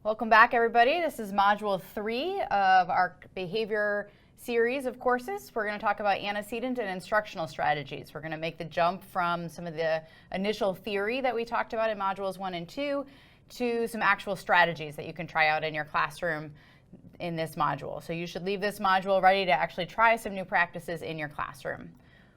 Welcome back, everybody. This is Module 3 of our behavior series of courses. We're going to talk about antecedent and instructional strategies. We're going to make the jump from some of the initial theory that we talked about in Modules 1 and 2 to some actual strategies that you can try out in your classroom in this module. So you should leave this module ready to actually try some new practices in your classroom.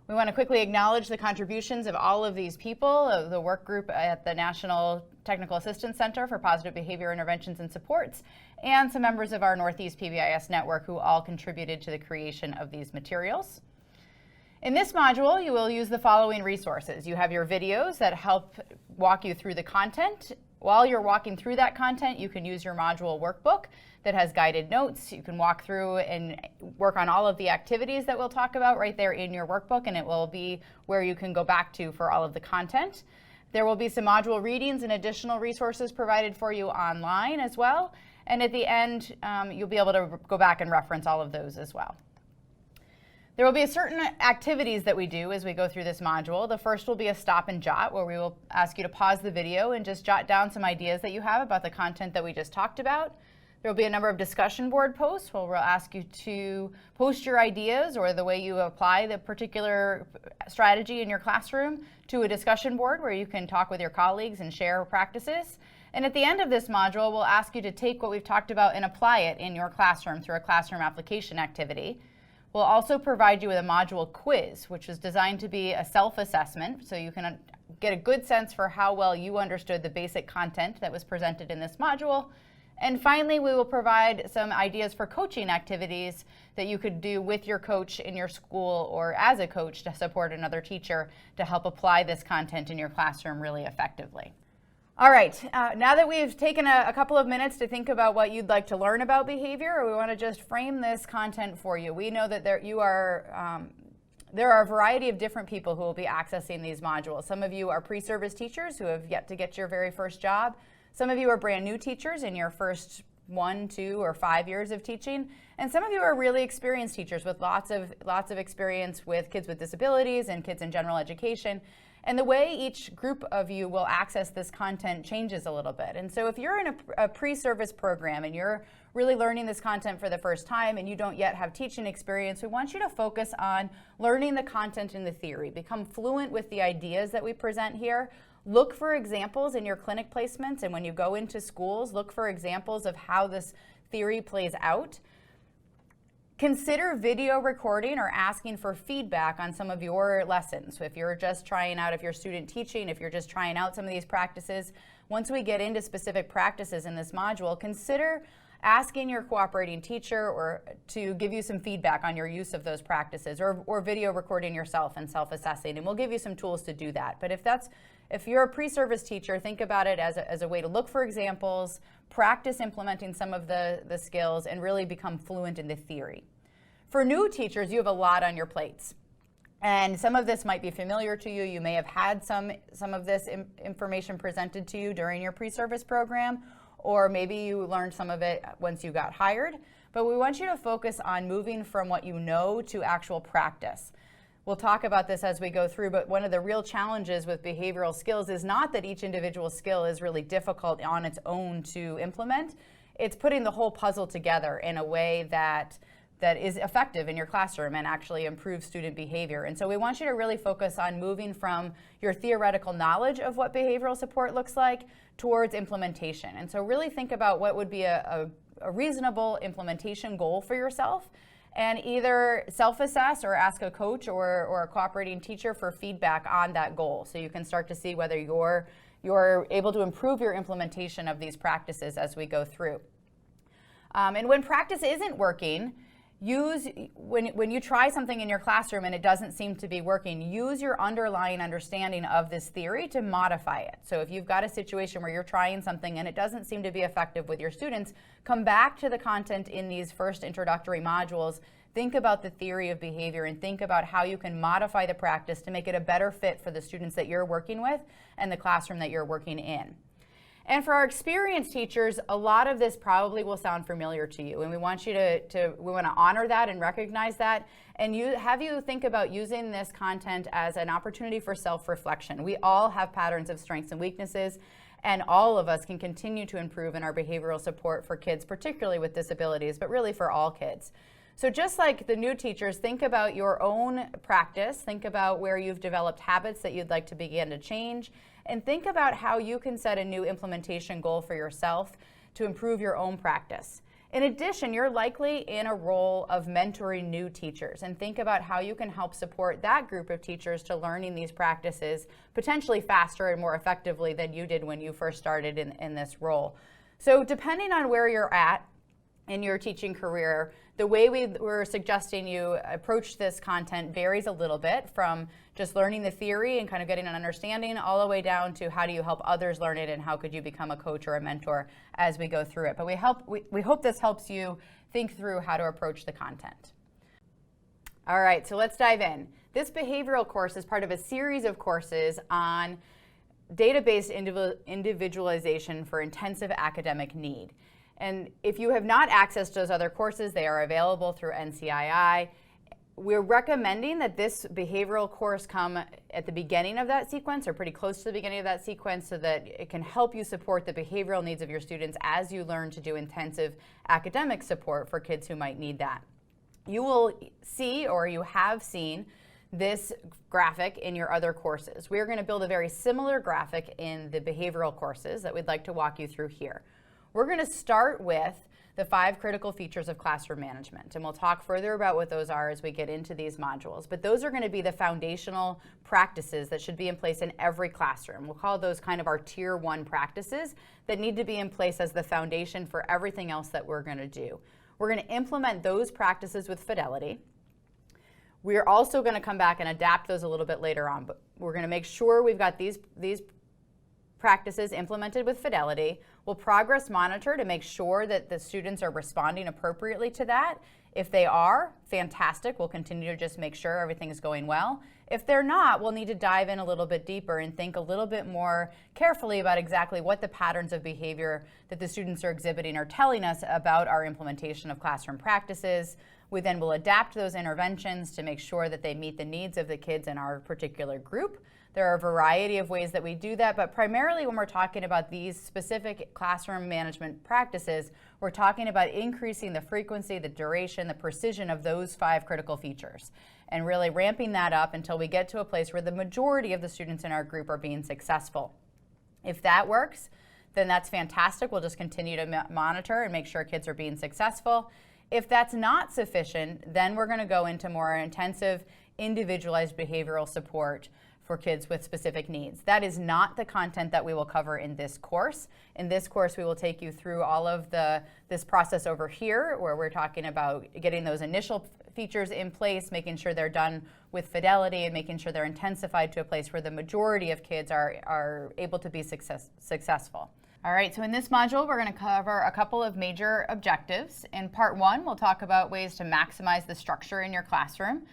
We want to quickly acknowledge the contributions of all of these people, of the work group at the National Technical Assistance Center for Positive Behavior Interventions and Supports, and some members of our Northeast PBIS network who all contributed to the creation of these materials. In this module, you will use the following resources. You have your videos that help walk you through the content. While you're walking through that content, you can use your module workbook that has guided notes. You can walk through and work on all of the activities that we'll talk about right there in your workbook, and it will be where you can go back to for all of the content. There will be some module readings and additional resources provided for you online as well. And at the end, you'll be able to go back and reference all of those as well. There will be certain activities that we do as we go through this module. The first will be a stop and jot, where we will ask you to pause the video and just jot down some ideas that you have about the content that we just talked about. There will be a number of discussion board posts where we'll ask you to post your ideas or the way you apply the particular strategy in your classroom to a discussion board where you can talk with your colleagues and share practices. And at the end of this module, we'll ask you to take what we've talked about and apply it in your classroom through a classroom application activity. We'll also provide you with a module quiz, which is designed to be a self-assessment, so you can get a good sense for how well you understood the basic content that was presented in this module. And finally, we will provide some ideas for coaching activities that you could do with your coach in your school or as a coach to support another teacher to help apply this content in your classroom really effectively. All right, now that we've taken a couple of minutes to think about what you'd like to learn about behavior, we want to just frame this content for you. We know that there are a variety of different people who will be accessing these modules. Some of you are pre-service teachers who have yet to get your very first job. Some of you are brand new teachers in your first 1, 2, or 5 years of teaching. And some of you are really experienced teachers with lots of experience with kids with disabilities and kids in general education. And the way each group of you will access this content changes a little bit. And so if you're in a pre-service program and you're really learning this content for the first time and you don't yet have teaching experience, we want you to focus on learning the content and the theory. Become fluent with the ideas that we present here. Look for examples in your clinic placements, and when you go into schools, look for examples of how this theory plays out. Consider video recording or asking for feedback on some of your lessons. So if you're just trying out, if you're student teaching, if you're just trying out some of these practices, once we get into specific practices in this module, consider asking your cooperating teacher or to give you some feedback on your use of those practices, or video recording yourself and self-assessing, and we'll give you some tools to do that. But if you're a pre-service teacher, think about it as a way to look for examples, practice implementing some of the skills, and really become fluent in the theory. For new teachers, you have a lot on your plates. And some of this might be familiar to you. You may have had some of this information presented to you during your pre-service program, or maybe you learned some of it once you got hired. But we want you to focus on moving from what you know to actual practice. We'll talk about this as we go through, but one of the real challenges with behavioral skills is not that each individual skill is really difficult on its own to implement. It's putting the whole puzzle together in a way that is effective in your classroom and actually improves student behavior. And so we want you to really focus on moving from your theoretical knowledge of what behavioral support looks like towards implementation. And so really think about what would be a reasonable implementation goal for yourself, and either self-assess or ask a coach or a cooperating teacher for feedback on that goal, so you can start to see whether you're able to improve your implementation of these practices as we go through. And when practice isn't working, when you try something in your classroom and it doesn't seem to be working, use your underlying understanding of this theory to modify it. So if you've got a situation where you're trying something and it doesn't seem to be effective with your students, come back to the content in these first introductory modules, think about the theory of behavior, and think about how you can modify the practice to make it a better fit for the students that you're working with and the classroom that you're working in. And for our experienced teachers, a lot of this probably will sound familiar to you, and we want you we want to honor that and recognize that, and have you think about using this content as an opportunity for self-reflection. We all have patterns of strengths and weaknesses, and all of us can continue to improve in our behavioral support for kids, particularly with disabilities, but really for all kids. So just like the new teachers, think about your own practice, think about where you've developed habits that you'd like to begin to change, and think about how you can set a new implementation goal for yourself to improve your own practice. In addition, you're likely in a role of mentoring new teachers, and think about how you can help support that group of teachers to learning these practices potentially faster and more effectively than you did when you first started in this role. So depending on where you're at in your teaching career, the way we're suggesting you approach this content varies a little bit, from just learning the theory and kind of getting an understanding all the way down to how do you help others learn it and how could you become a coach or a mentor as we go through it. But we hope this helps you think through how to approach the content. All right, so let's dive in. This behavioral course is part of a series of courses on data-based individualization for intensive academic need. And if you have not accessed those other courses, they are available through NCII. We're recommending that this behavioral course come at the beginning of that sequence, or pretty close to the beginning of that sequence, so that it can help you support the behavioral needs of your students as you learn to do intensive academic support for kids who might need that. You will see, or you have seen, this graphic in your other courses. We're going to build a very similar graphic in the behavioral courses that we'd like to walk you through here. We're going to start with the 5 critical features of classroom management, and we'll talk further about what those are as we get into these modules. But those are going to be the foundational practices that should be in place in every classroom. We'll call those kind of our tier 1 practices that need to be in place as the foundation for everything else that we're going to do. We're going to implement those practices with fidelity. We're also going to come back and adapt those a little bit later on, but we're going to make sure we've got these practices implemented with fidelity. We'll progress monitor to make sure that the students are responding appropriately to that. If they are, fantastic. We'll continue to just make sure everything is going well. If they're not, we'll need to dive in a little bit deeper and think a little bit more carefully about exactly what the patterns of behavior that the students are exhibiting are telling us about our implementation of classroom practices. We then will adapt those interventions to make sure that they meet the needs of the kids in our particular group. There are a variety of ways that we do that, but primarily when we're talking about these specific classroom management practices, we're talking about increasing the frequency, the duration, the precision of those 5 critical features, and really ramping that up until we get to a place where the majority of the students in our group are being successful. If that works, then that's fantastic. We'll just continue to monitor and make sure kids are being successful. If that's not sufficient, then we're going to go into more intensive, individualized behavioral support for kids with specific needs. That is not the content that we will cover in this course. In this course, we will take you through all of this process over here, where we're talking about getting those initial features in place, making sure they're done with fidelity, and making sure they're intensified to a place where the majority of kids are able to be successful. All right, so in this module, we're going to cover a couple of major objectives. In part 1, we'll talk about ways to maximize the structure in your classroom.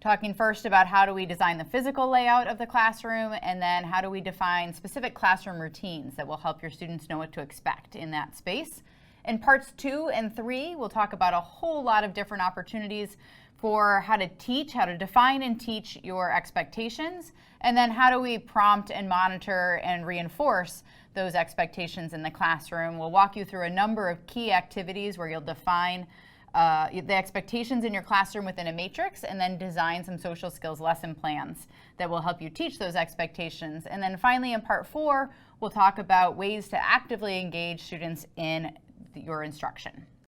Talking first about how do we design the physical layout of the classroom, and then how do we define specific classroom routines that will help your students know what to expect in that space. In parts 2 and 3, we'll talk about a whole lot of different opportunities for how to teach, how to define and teach your expectations, and then how do we prompt and monitor and reinforce those expectations in the classroom. We'll walk you through a number of key activities where you'll define the expectations in your classroom within a matrix, and then design some social skills lesson plans that will help you teach those expectations. And then finally, in part 4, we'll talk about ways to actively engage students in your instruction.